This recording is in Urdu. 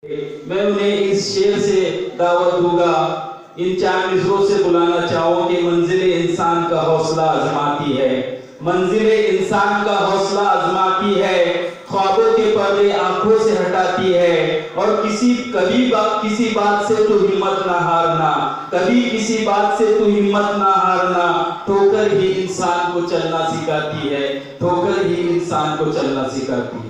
میں انہیں اس شعر سے دعوت دوں گا، ان 4 مصروں سے بلانا چاہوں کہ منزل انسان کا حوصلہ آزماتی ہے، منزل انسان کا حوصلہ آزماتی ہے، خوابوں کے پردے آنکھوں سے ہٹاتی ہے، اور کسی بات سے تو ہمت نہ ہارنا، کبھی کسی بات سے تو ہمت نہ ہارنا، ٹھوکر ہی انسان کو چلنا سکھاتی ہے، ٹھوکر ہی انسان کو چلنا سکھاتی ہے۔